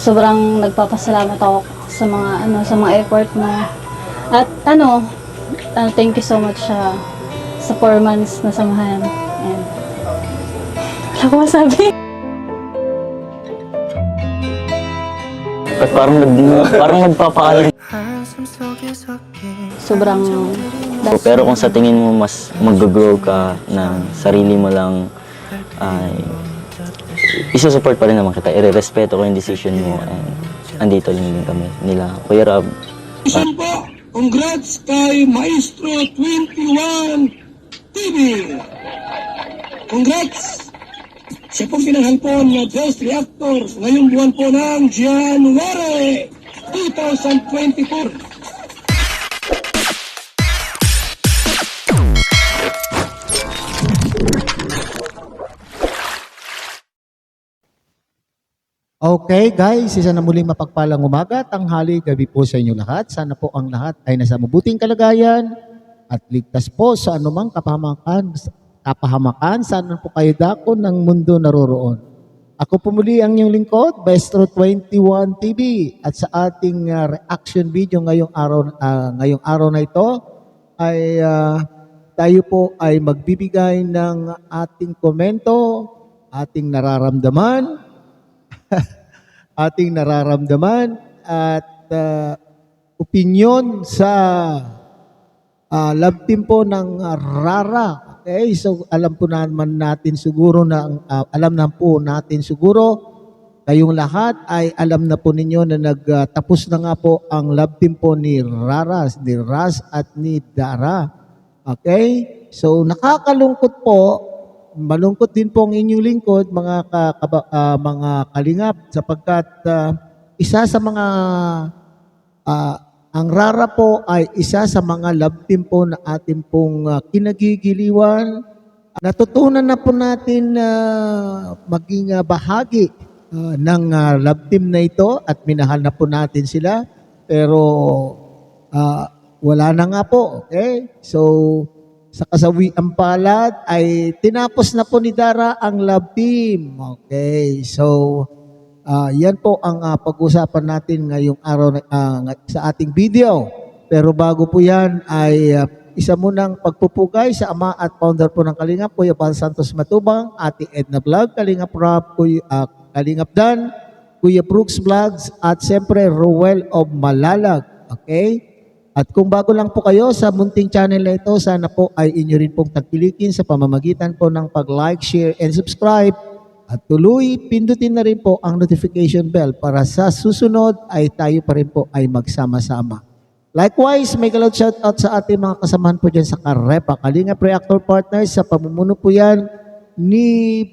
sobrang nagpapasalamat ako sa mga effort mo. At thank you so much sa 4 months na samahan. And wala ko masabi. At parang nagpapaalam. Sobrang Pero kung sa tingin mo mas mag-grow ka ng sarili mo lang, ay isusupport pa rin naman kita. Irerespeto ko yung decision mo, and andito lang din kami nila. Kuya Rob. Po, congrats kay Maestro 21 TV. Congrats! Siya pong pinanghalpon na Best Reactor ngayong buwan po ng January 2024. Okay guys, isa na muling mapagpalang umaga, tanghali, gabi po sa inyo lahat. Sana po ang lahat ay nasa mabuting kalagayan at ligtas po sa anumang kapahamakan saan po kayo dako ng mundo naroroon. Ako po muli ang inyong lingkod, Maestro 21 TV, at sa ating reaction video ngayong araw na ito ay tayo po ay magbibigay ng ating komento, ating nararamdaman at opinyon sa love team po ng Rara. Okay, so alam natin siguro kayong lahat ay alam na po ninyo na nagtapos na nga po ang love team po ni Rara, ni Raz at ni Dara. Okay, so nakakalungkot po. Malungkot din po ang inyong lingkod, mga kalingap, sapagkat isa sa mga ang Rara po ay isa sa mga love team po na ating pong kinagigiliwan. Natutunan na po natin na maging bahagi ng love team na ito at minahal na po natin sila. Pero wala na nga po. Okay? So, sa kasawiang palad ay tinapos na po ni Dara ang love team. Okay, so yan po ang pag-usapan natin ngayong araw sa ating video. Pero bago po yan ay isa munang pagpupugay sa ama at founder po ng Kalingap, Kuya Val Santos Matubang, Ate Edna Vlog, Kalingap Rob, Kalingap Dan, Kuya Brooks Vlogs, at siyempre Ruel of Malalag. Okay? At kung bago lang po kayo sa munting channel na ito, sana po ay inyo rin pong tagpilikin sa pamamagitan po ng pag-like, share, and subscribe. At tuloy, pindutin na rin po ang notification bell para sa susunod ay tayo pa rin po ay magsama-sama. Likewise, may galot shoutout sa ating mga kasamahan po dyan sa Karepa, Kalingap Reactor Partners, sa pamumuno po yan ni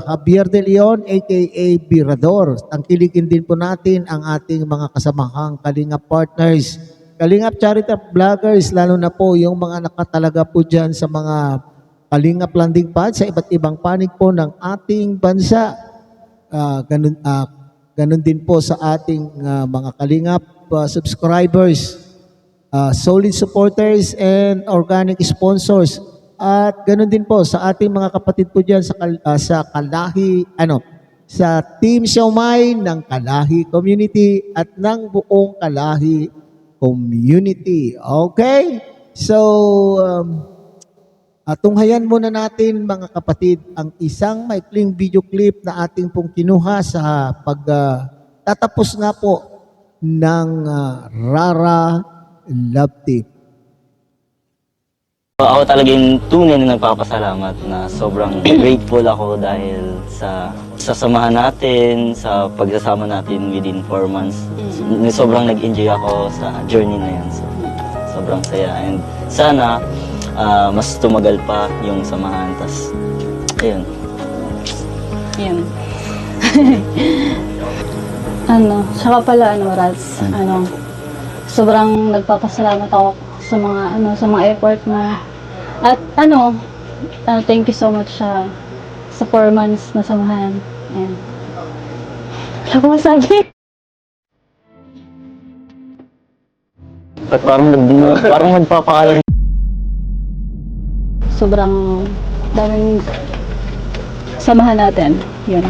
Javier De Leon aka Birador. Tangkilikin din po natin ang ating mga kasamahang Kalingap Partners, Kalingap Charity Vloggers, lalo na po yung mga nakatalaga po dyan sa mga Kalingap landing pad sa iba't ibang panig po ng ating bansa. Ganun din po sa ating mga Kalingap subscribers, solid supporters, and organic sponsors. At ganun din po sa ating mga kapatid po dyan sa Kalahi, sa Team Siomay ng Kalahi Community at ng buong Kalahi Community. Okay? So, tunghayan muna natin mga kapatid ang isang maikling video clip na ating pong kinuha sa pagtatapos nga po ng Rara Love Team. Ako talaga yung tunay na nagpapasalamat, na sobrang grateful ako dahil sa samahan natin, sa pagsasama natin within 4 months. Sobrang nag-enjoy ako sa journey na yan. So, sobrang saya. And sana mas tumagal pa yung samahan. Tas, ayun. Yan. Saka pala, Rats, sobrang nagpapasalamat ako sa mga effort mo. At thank you so much sa 4 months na samahan. And wala ko masabi. At parang nagpapaalam. Sobrang daming samahan natin. Yun.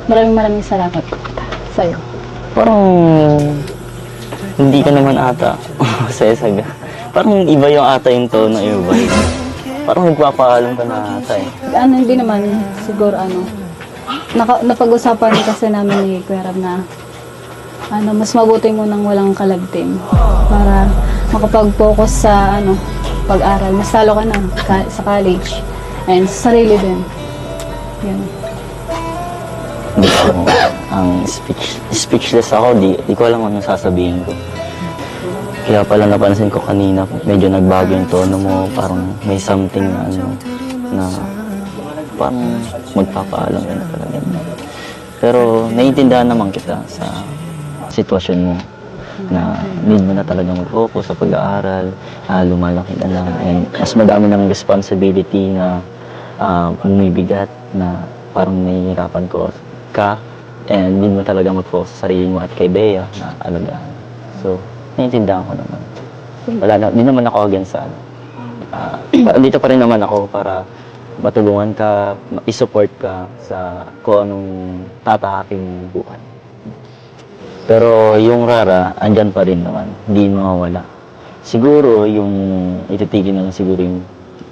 Maraming salamat sa'yo? Parang hindi ka naman ata masaya sa parang iba yung ata yung tono, iba yun. Parang nagpapaalam ka na ata eh. Ano, hindi naman, siguro napag-usapan kasi namin ni Kuya Rab na mas mabuti mo nang walang kalagtim para makapag-focus sa pag-aral. Mas talo ka na sa college and sa sarili din. Yun. Hindi ko, speechless ako, di ko alam anong sasabihin ko. Kaya pala napansin ko kanina, medyo nagbago yung tono mo, parang may something na parang magpapaalam ka na talaga. Pero naiintindihan naman kita sa sitwasyon mo na need mo na talaga mag-focus sa pag-aaral, lumalaki na lang, and mas madami ng responsibility na bumibigat na parang nahihirapan ka, and need mo talaga mag-focus sa sarili mo at kay Bea na alagaan. So, naiintindihan ko naman. Di naman ako against sa dito pa rin naman ako para matulungan ka, i-support ka sa kung anong tatahaking buhay. Pero yung Rara, andyan pa rin naman. Hindi mawawala. Siguro yung ititigil na lang siguro yung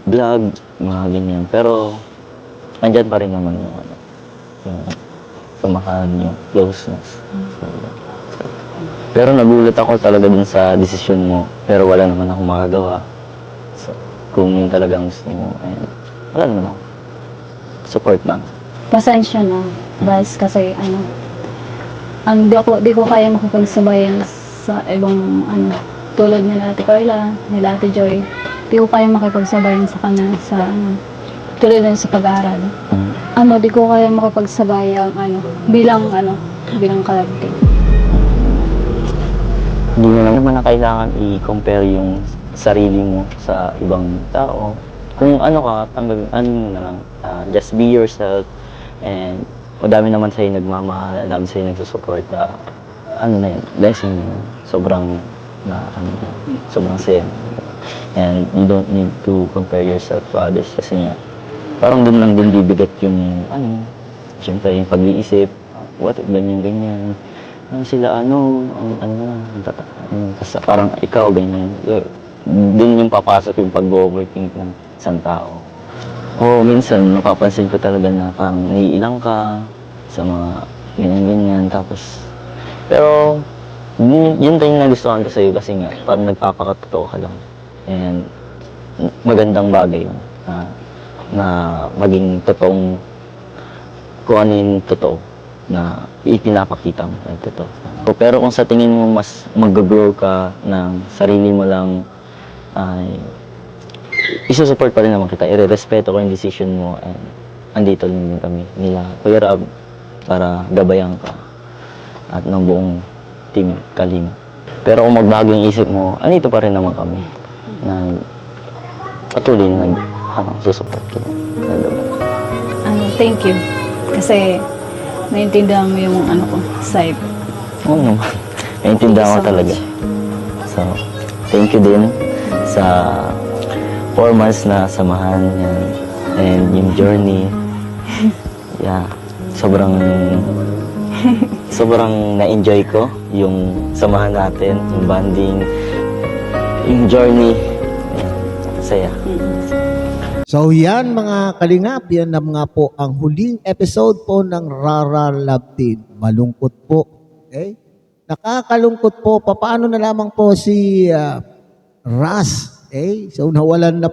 vlog, mga ganyan. Pero andyan pa rin naman yung yung samahan, yung closeness. Pero nagulat ako talaga dun sa desisyon mo. Pero wala naman akong makagawa. So, kung yun talagang gusto mo, wala naman ako. Support lang. Pasensya na, Bas, kasi di ko kaya makipagsabayan sa ibang tulad nila Ate Carla, nila Ate Joy. Di ko kaya makipagsabayan sa kanila sa tulad nila sa pag-aaral. Di ko kaya makipagsabayan bilang kalagting. Hindi mo naman na kailangan i-compare yung sarili mo sa ibang tao. Kung ka, na lang, just be yourself, and madami naman sa'yo nagmamahal, madami sa'yo nagsusuporta. Na yun, blessing yun. Sobrang saya. And you don't need to compare yourself to others kasi nga, parang doon lang din bibigat yung, siyempre yung pag-iisip, what if ganyan. Sila kasi parang ikaw ganyan. Doon yung papasok yung pag-overthink ng isang tao. Minsan napapansin ko talaga na parang naiilang ka sa mga ganyan. Tapos, pero yun din yung nagustuhan ko sa'yo kasi nga parang nagpapakatotoo ka lang. And magandang bagay yun na maging totoong kung ano yung totoo na ipinapakita mo na totoo. Pero kung sa tingin mo mas mag-grow ka ng sarili mo lang, ay isusupport pa rin naman kita. Irerespeto ko yung decision mo, and andito din kami nila Kuya Rab para gabayan ka at ng buong team Kalinga. Pero kung magbago yung isip mo, andito pa rin naman kami na patuloy na susupport kita. Thank you. Kasi naiintindihan mo yung side. Oo naman. Naiintindihan ko talaga. So, thank you din sa 4 months na samahan yan. And yung journey, sobrang na-enjoy ko yung samahan natin, yung bonding, yung journey. Saya. So yan mga kalingap, yan na nga po ang huling episode po ng Rara Love Team. Malungkot po. Okay? Nakakalungkot po. Paano na lamang po si Ras. Okay? So nawalan na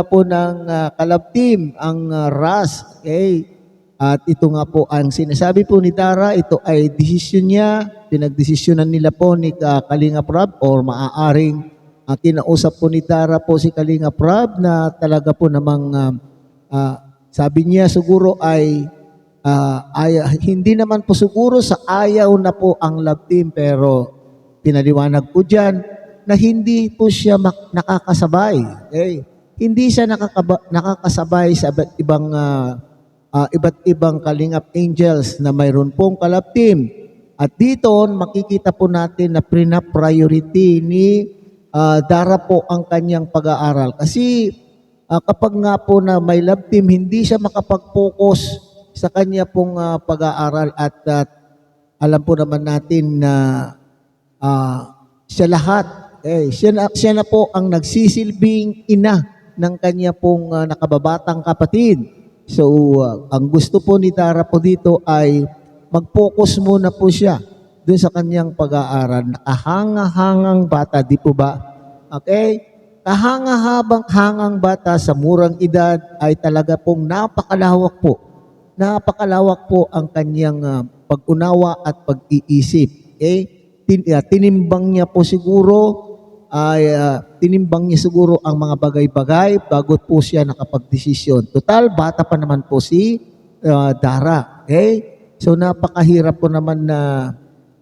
po ng Kalab Team ang Ras. Okay? At ito nga po ang sinasabi po ni Dara, ito ay desisyon niya, pinagdesisyonan nila po ni Kalinga Prab, or maaaring kinausap po ni Dara po si Kalinga Prab na talaga po namang sabi niya siguro ay hindi naman po siguro sa ayaw na po ang Love Team, pero pinaliwanag po dyan na hindi po siya nakakasabay. Okay? Hindi siya nakakasabay sa iba't ibang Kalingap Angels na mayroon pong Kalab Team. At dito makikita po natin na priority ni Dara po ang kanyang pag-aaral. Kasi kapag nga po na may Love Team, hindi siya makapag-focus sa kanya pong pag-aaral at alam po naman natin na siya lahat, siya na po ang nagsisilbing ina ng kanya pong nakababatang kapatid. So, ang gusto po ni Dara po dito ay mag-focus muna po siya doon sa kanyang pag-aaral. Nakahanga-hangang bata, di po ba? Okay? Kahanga-hangang bata sa murang edad ay talaga pong napakalawak po. Napakalawak po ang kanyang pag-unawa at pag-iisip. Okay? Tinimbang niya po siguro tinimbang niya siguro ang mga bagay-bagay bago po siya nakapagdesisyon. Total, bata pa naman po si Dara. Okay? So napakahirap po naman na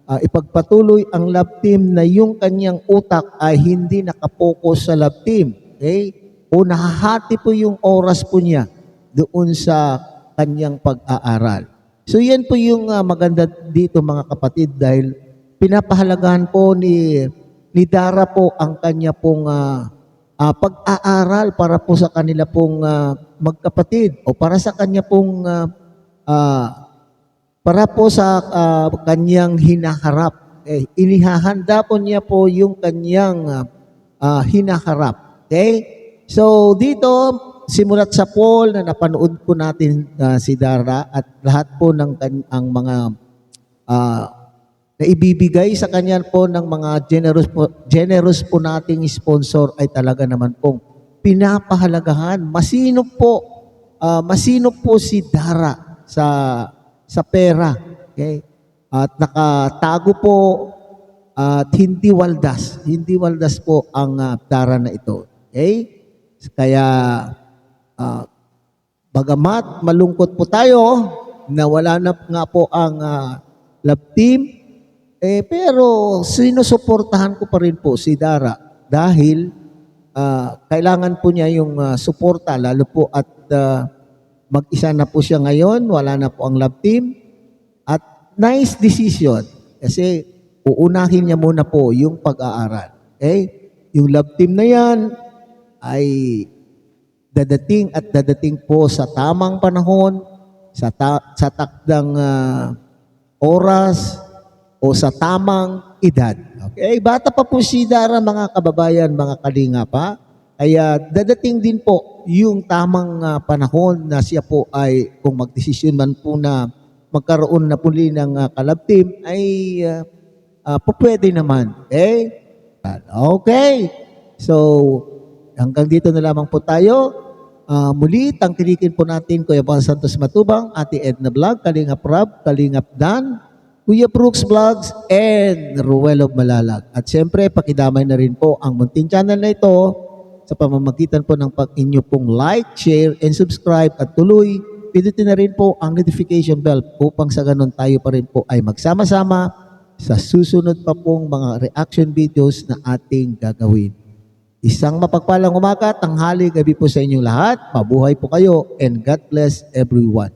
ipagpatuloy ang love team na yung kanyang utak ay hindi nakapokus sa love team. Okay? O nahahati po yung oras po niya doon sa kanyang pag-aaral. So yan po yung maganda dito mga kapatid dahil pinapahalagahan po ni Dara po ang kanya pong pag-aaral para po sa kanila pong magkapatid o para sa kanya pong para po sa kanyang hinaharap. Inihahanda po niya po yung kanyang hinaharap. Okay? So dito, simulat sa poll na napanood po natin si Dara at lahat po ng ang mga na ibibigay sa kanya po ng mga generous po nating sponsor ay talaga naman pong pinapahalagahan. Masino po si Dara sa pera. Okay? At nakatago po at hindi waldas po ang Dara na ito. Okay? Kaya bagamat malungkot po tayo na wala na nga po ang love team, pero sinusuportahan ko pa rin po si Dara dahil kailangan po niya yung suporta lalo po at mag-isa na po siya ngayon, wala na po ang love team at nice decision kasi uunahin niya muna po yung pag-aaral. Okay? Yung love team na yan ay dadating po sa tamang panahon, sa takdang oras, o sa tamang edad. Okay? Bata pa po si Dara, mga kababayan, mga kalinga pa. Kaya dadating din po yung tamang panahon na siya po ay, kung magdesisyon man po na magkaroon na puli ng kalab team, ay pwede naman. Okay? Okay. So, hanggang dito na lamang po tayo. Muli, tangkilikin po natin Kuya Bal Santos Matubang, Ate Edna Vlog, Kalingap Rab, Kalingap Dan, Kuya Brooks Vlogs, and Ruel of Malalag. At siyempre, pakidamay na rin po ang munting channel na ito sa pamamagitan po ng inyo pong like, share, and subscribe at tuloy, pindutin na rin po ang notification bell upang sa ganun tayo pa rin po ay magsama-sama sa susunod pa pong mga reaction videos na ating gagawin. Isang mapagpalang umaga, tanghali, gabi po sa inyong lahat. Mabuhay po kayo and God bless everyone.